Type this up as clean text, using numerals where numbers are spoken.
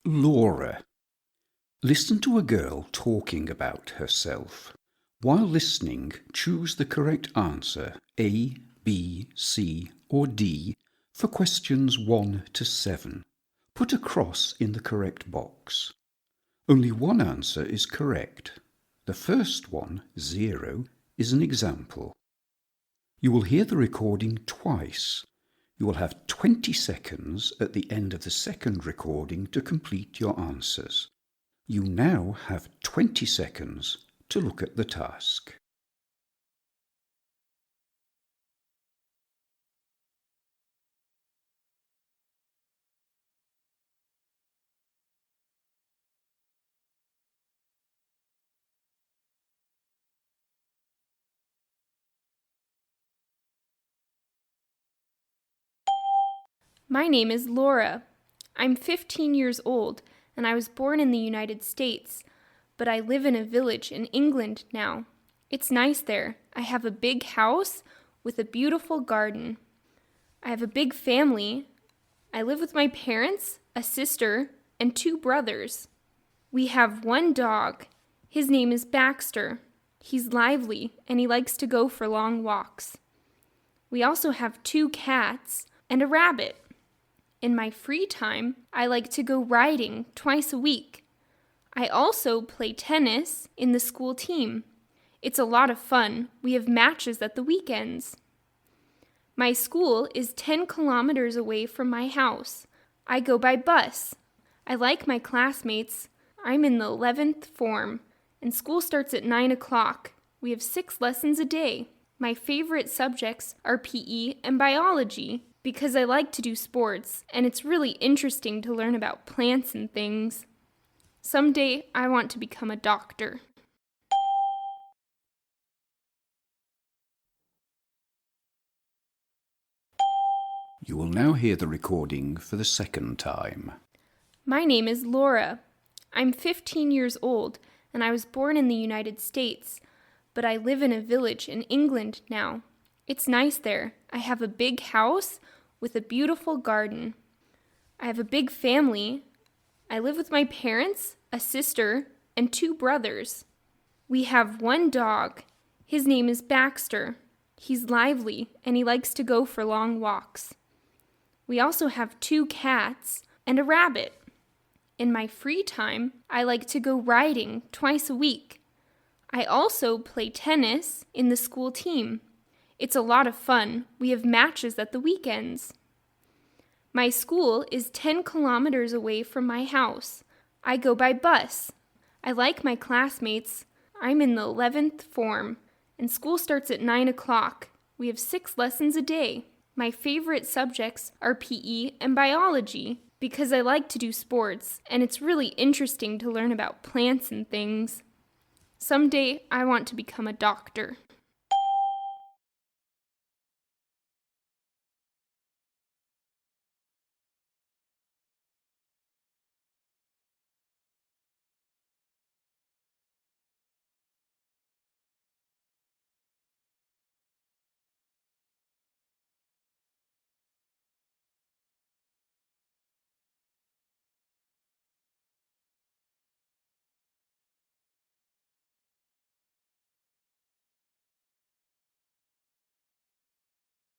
Laura. Listen to a girl talking about herself. While listening, choose the correct answer A, B, C or D for questions 1 to 7. Put a cross in the correct box. Only one answer is correct. The first one, 0, is an example. You will hear the recording twice. You will have 20 seconds at the end of the second recording to complete your answers. You now have 20 seconds to look at the task. My name is Laura. I'm 15 years old and I was born in the United States, but I live in a village in England now. It's nice there. I have a big house with a beautiful garden. I have a big family. I live with my parents, a sister, and 2 brothers. We have 1 dog. His name is Baxter. He's lively and he likes to go for long walks. We also have 2 cats and a rabbit. In my free time, I like to go riding twice a week. I also play tennis in the school team. It's a lot of fun. We have matches at the weekends. My school is 10 kilometers away from my house. I go by bus. I like my classmates. I'm in the 11th form, and school starts at 9 o'clock. We have 6 lessons a day. My favorite subjects are PE and biology, because I like to do sports, and it's really interesting to learn about plants and things. Someday, I want to become a doctor. You will now hear the recording for the second time. My name is Laura. I'm 15 years old, and I was born in the United States, but I live in a village in England now. It's nice there. I have a big house with a beautiful garden. I have a big family. I live with my parents, a sister, and 2 brothers. We have 1 dog. His name is Baxter. He's lively and he likes to go for long walks. We also have 2 cats and a rabbit. In my free time, I like to go riding twice a week. I also play tennis in the school team. It's a lot of fun. We have matches at the weekends. My school is 10 kilometers away from my house. I go by bus. I like my classmates. I'm in the 11th form, and school starts at 9 o'clock. We have 6 lessons a day. My favorite subjects are PE and biology, because I like to do sports, and it's really interesting to learn about plants and things. Someday, I want to become a doctor.